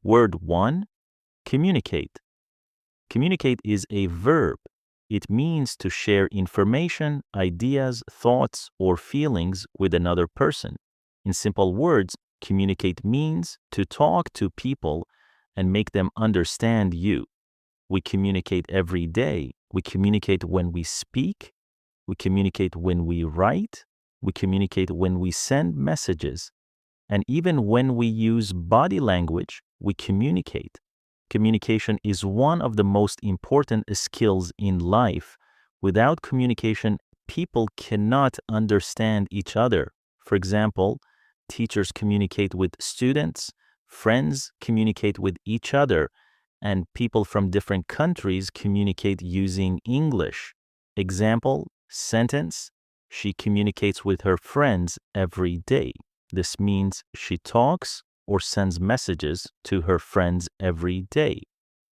Word 1, communicate. Communicate is a verb. It means to share information, ideas, thoughts, or feelings with another person. In simple words, communicate means to talk to people and make them understand you. We communicate every day. We communicate when we speak. We communicate when we write. We communicate when we send messages. And even when we use body language, we communicate. Communication is one of the most important skills in life. Without communication, people cannot understand each other. For example, teachers communicate with students, friends communicate with each other, and people from different countries communicate using English. Example, sentence, she communicates with her friends every day. This means she talks or sends messages to her friends every day.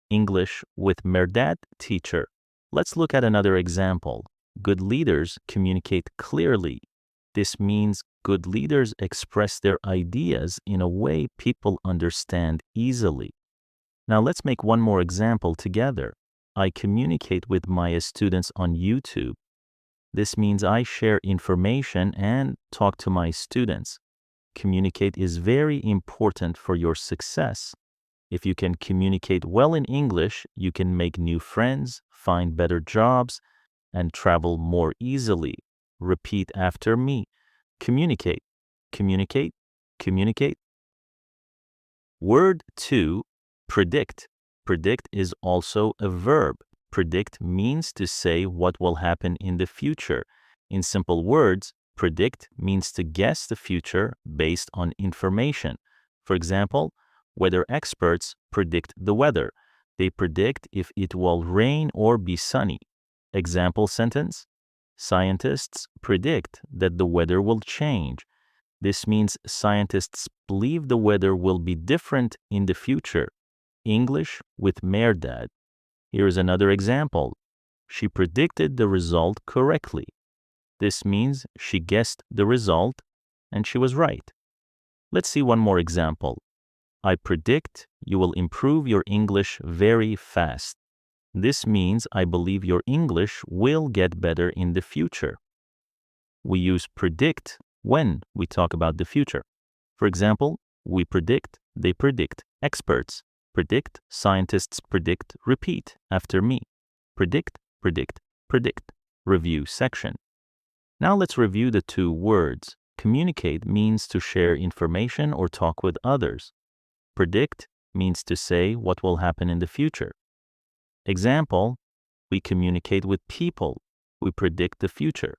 English with Merdad, teacher. Let's look at another example. Good leaders communicate clearly. This means good leaders express their ideas in a way people understand easily. Now let's make one more example together. I communicate with my students on YouTube. This means I share information and talk to my students. Communicate is very important for your success. If you can communicate well in English, you can make new friends, find better jobs, and travel more easily. Repeat after me. Communicate, communicate, communicate. Word 2, predict. Predict is also a verb. Predict means to say what will happen in the future. In simple words, predict means to guess the future based on information. For example, weather experts predict the weather. They predict if it will rain or be sunny. Example sentence, scientists predict that the weather will change. This means scientists believe the weather will be different in the future. English with Merdad. Here is another example. She predicted the result correctly. This means she guessed the result and she was right. Let's see one more example. I predict you will improve your English very fast. This means I believe your English will get better in the future. We use predict when we talk about the future. For example, we predict, they predict, experts predict, scientists predict, repeat after me. Predict, predict, predict. Review section. Now let's review the two words. Communicate means to share information or talk with others. Predict means to say what will happen in the future. Example, we communicate with people. We predict the future.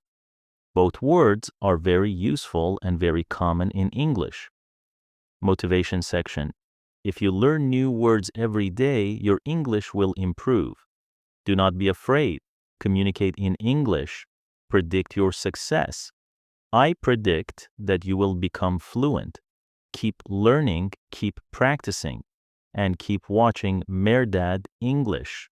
Both words are very useful and very common in English. Motivation section. If you learn new words every day, your English will improve. Do not be afraid. Communicate in English. Predict your success. I predict that you will become fluent. Keep learning, keep practicing, and keep watching Merdad English.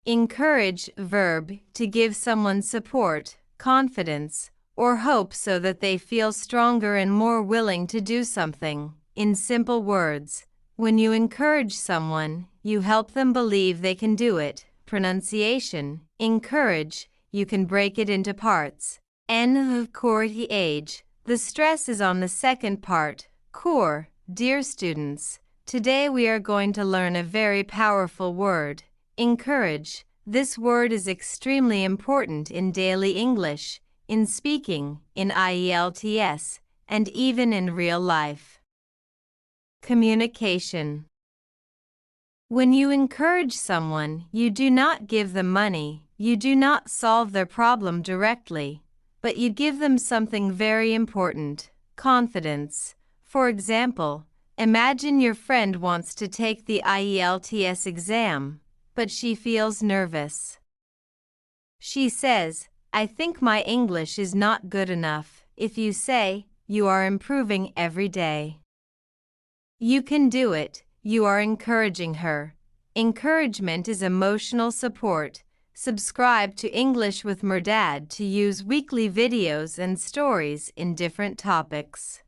Encourage, verb, to give someone support, confidence, or hope so that they feel stronger and more willing to do something. In simple words, when you encourage someone, you help them believe they can do it. Pronunciation, encourage, you can break it into parts. Encourage. The stress is on the second part, core. Dear students, today we are going to learn a very powerful word, encourage. This word is extremely important in daily English, in speaking, in IELTS, and even in real life. Communication. When you encourage someone, you do not give them money, you do not solve their problem directly, but you give them something very important, confidence. For example, imagine your friend wants to take the IELTS exam, but she feels nervous. She says, I think my English is not good enough. If you say, you are improving every day. You can do it. You are encouraging her. Encouragement is emotional support. Subscribe to English with Merdad to use weekly videos and stories in different topics.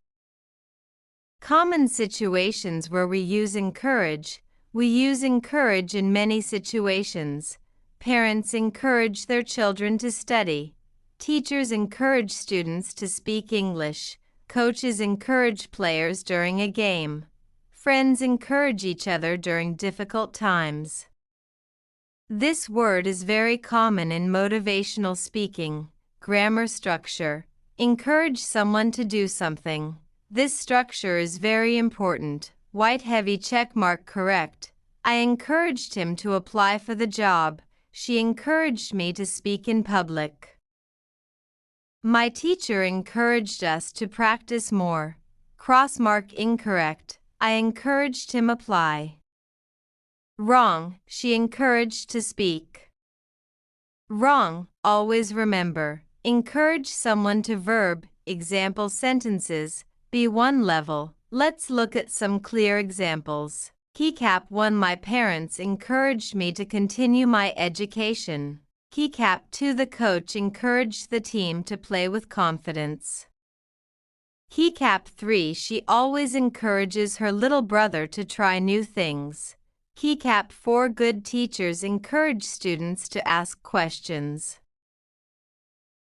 Common situations where we use encourage. We use encourage in many situations. Parents encourage their children to study. Teachers encourage students to speak English. Coaches encourage players during a game. Friends encourage each other during difficult times. This word is very common in motivational speaking. Grammar structure. Encourage someone to do something. This structure is very important. White heavy check mark correct. I encouraged him to apply for the job. She encouraged me to speak in public. My teacher encouraged us to practice more. Cross mark incorrect. I encouraged him apply. Wrong. She encouraged to speak. Wrong. Always remember. Encourage someone to verb. Example sentences. B1 level. Let's look at some clear examples. Keycap 1. My parents encouraged me to continue my education. Keycap 2. The coach encouraged the team to play with confidence. Keycap 3. She always encourages her little brother to try new things. Keycap 4. Good teachers encourage students to ask questions.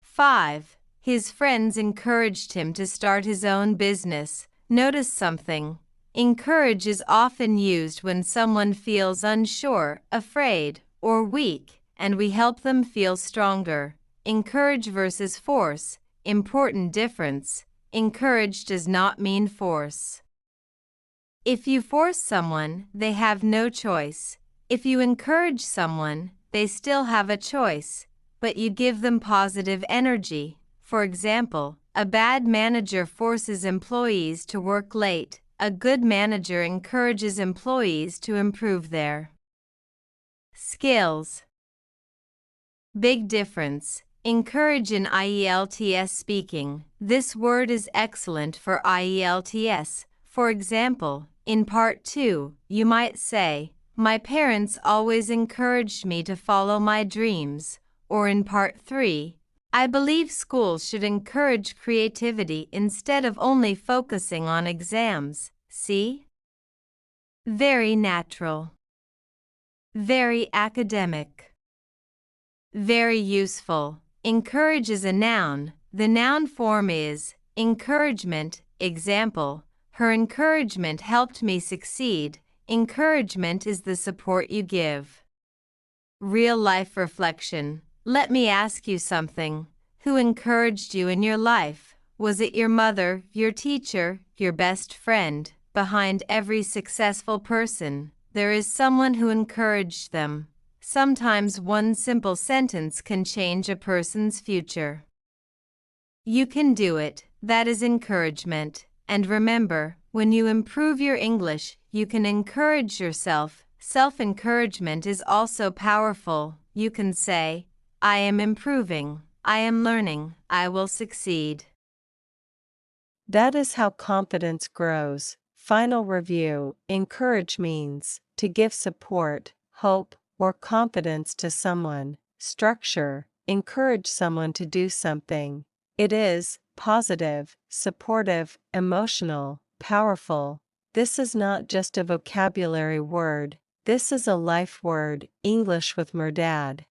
5. His friends encouraged him to start his own business. Notice something. Encourage is often used when someone feels unsure, afraid, or weak, and we help them feel stronger. Encourage versus force. Important difference. Encourage does not mean force. If you force someone, they have no choice. If you encourage someone, they still have a choice, but you give them positive energy. For example, a bad manager forces employees to work late. A good manager encourages employees to improve their skills. Big difference. Encourage in IELTS speaking. This word is excellent for IELTS. For example, in Part 2, you might say, "My parents always encouraged me to follow my dreams." Or in Part 3, "I believe schools should encourage creativity instead of only focusing on exams." See? Very natural. Very academic. Very useful. Encourage is a noun. The noun form is encouragement. Example, her encouragement helped me succeed. Encouragement is the support you give. Real-life reflection. Let me ask you something. Who encouraged you in your life? Was it your mother, your teacher, your best friend? Behind every successful person, there is someone who encouraged them. Sometimes one simple sentence can change a person's future. You can do it. That is encouragement. And remember, when you improve your English, you can encourage yourself. Self-encouragement is also powerful. You can say, "I am improving. I am learning. I will succeed." That is how confidence grows. Final review. Encourage means to give support, hope, or confidence to someone. Structure. Encourage someone to do something. It is positive, supportive, emotional, powerful. This is not just a vocabulary word. This is a life word. English with Merdad.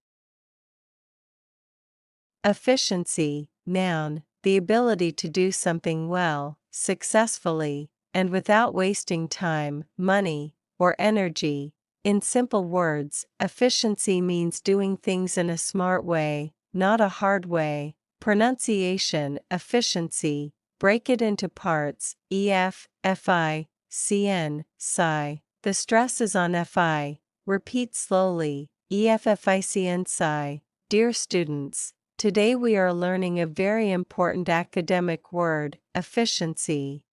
Efficiency. Noun. The ability to do something well, successfully, and without wasting time, money, or energy. In simple words, efficiency means doing things in a smart way, not a hard way. Pronunciation. Efficiency. Break it into parts. EF, FI, CN, PSI. The stress is on FI. Repeat slowly. EFFICN PSI. Dear students, today we are learning a very important academic word, efficiency.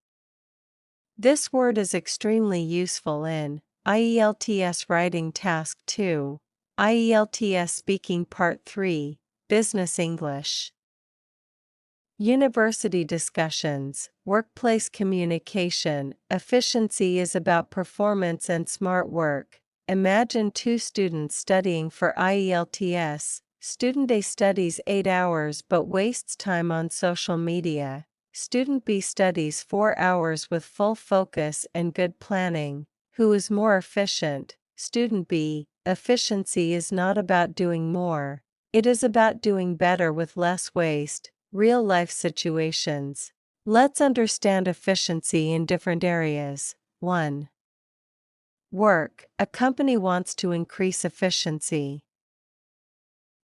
This word is extremely useful in IELTS Writing Task 2, IELTS Speaking Part 3, Business English. University discussions, workplace communication. Efficiency is about performance and smart work. Imagine two students studying for IELTS. Student A studies 8 hours but wastes time on social media. Student B studies 4 hours with full focus and good planning. Who is more efficient? Student B. Efficiency is not about doing more. It is about doing better with less waste. Real life situations. Let's understand efficiency in different areas. 1. Work. A company wants to increase efficiency.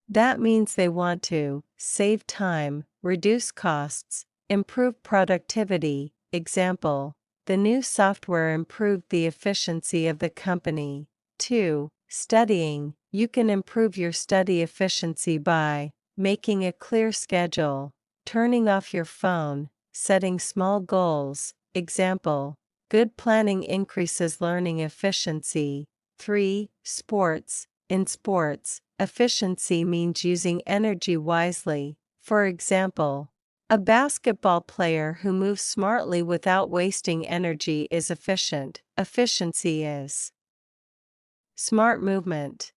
That means they want to save time, reduce costs, improve productivity. Example: the new software improved the efficiency of the company. 2. Studying. You can improve your study efficiency by making a clear schedule, turning off your phone, setting small goals. Example: good planning increases learning efficiency. 3. Sports. In sports, efficiency means using energy wisely. For example, a basketball player who moves smartly without wasting energy is efficient. Efficiency is smart movement.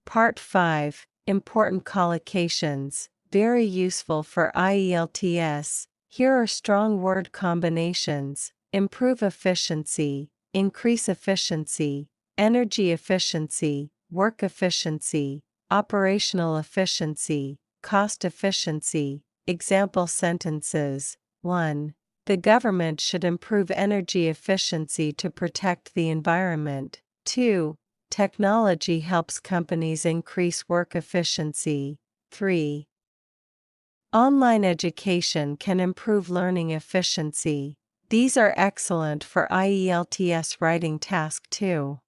Part 5. Important collocations. Very useful for IELTS. Here are strong word combinations: improve efficiency, increase efficiency, energy efficiency, work efficiency, operational efficiency, cost efficiency. Example sentences. 1. The government should improve energy efficiency to protect the environment. 2. Technology helps companies increase work efficiency. 3. Online education can improve learning efficiency. These are excellent for IELTS writing task 2.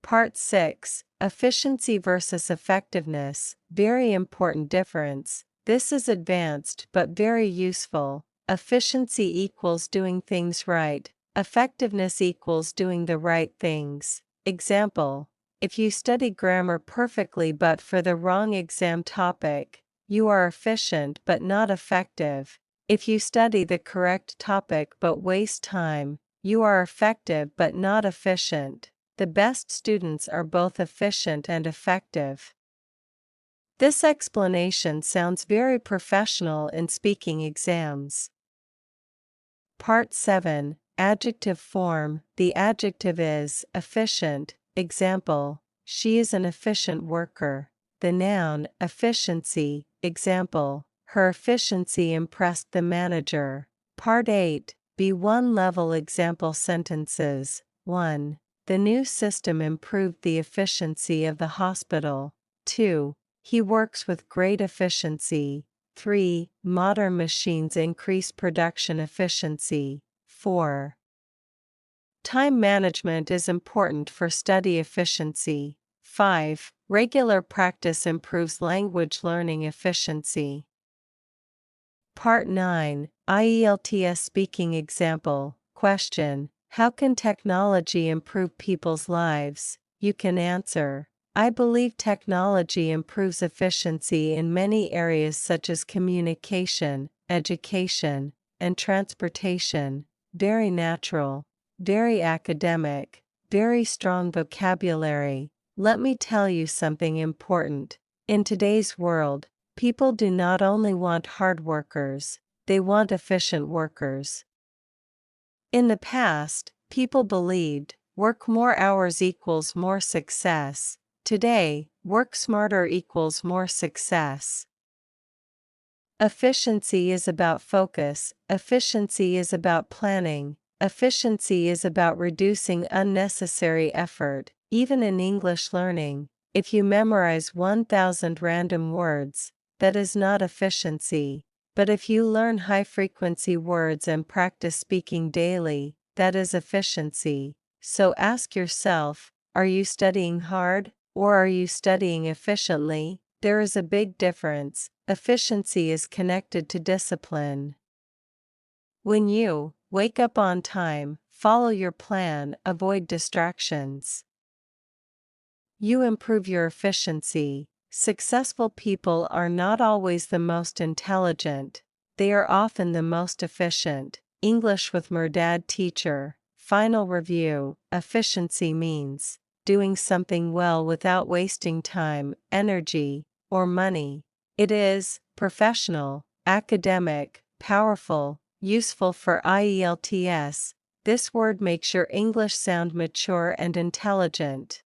Part 6. Efficiency versus effectiveness. Very important difference. This is advanced but very useful. Efficiency equals doing things right. Effectiveness equals doing the right things. Example: if you study grammar perfectly but for the wrong exam topic, you are efficient but not effective. If you study the correct topic but waste time, you are effective but not efficient. The best students are both efficient and effective. This explanation sounds very professional in speaking exams. Part 7. Adjective form. The adjective is efficient. Example: she is an efficient worker. The noun efficiency. Example: her efficiency impressed the manager. Part 8. B1 level example sentences. 1. The new system improved the efficiency of the hospital. 2. He works with great efficiency. 3. Modern machines increase production efficiency. 4. Time management is important for study efficiency. 5. Regular practice improves language learning efficiency. Part 9. IELTS speaking example. Question: how can technology improve people's lives? You can answer: I believe technology improves efficiency in many areas such as communication, education, and transportation. Very natural. Very academic. Very strong vocabulary. Let me tell you something important. In today's world, people do not only want hard workers, they want efficient workers. In the past, people believed work more hours equals more success. Today, work smarter equals more success. Efficiency is about focus. Efficiency is about planning. Efficiency is about reducing unnecessary effort. Even in English learning, if you memorize 1,000 random words, that is not efficiency. But if you learn high-frequency words and practice speaking daily, that is efficiency. So ask yourself, are you studying hard, or are you studying efficiently? There is a big difference. Efficiency is connected to discipline. When you wake up on time, follow your plan, avoid distractions, you improve your efficiency. Successful people are not always the most intelligent. They are often the most efficient. English with Murdad teacher. Final review. Efficiency means doing something well without wasting time, energy, or money. It is professional, academic, powerful, useful for IELTS. This word makes your English sound mature and intelligent.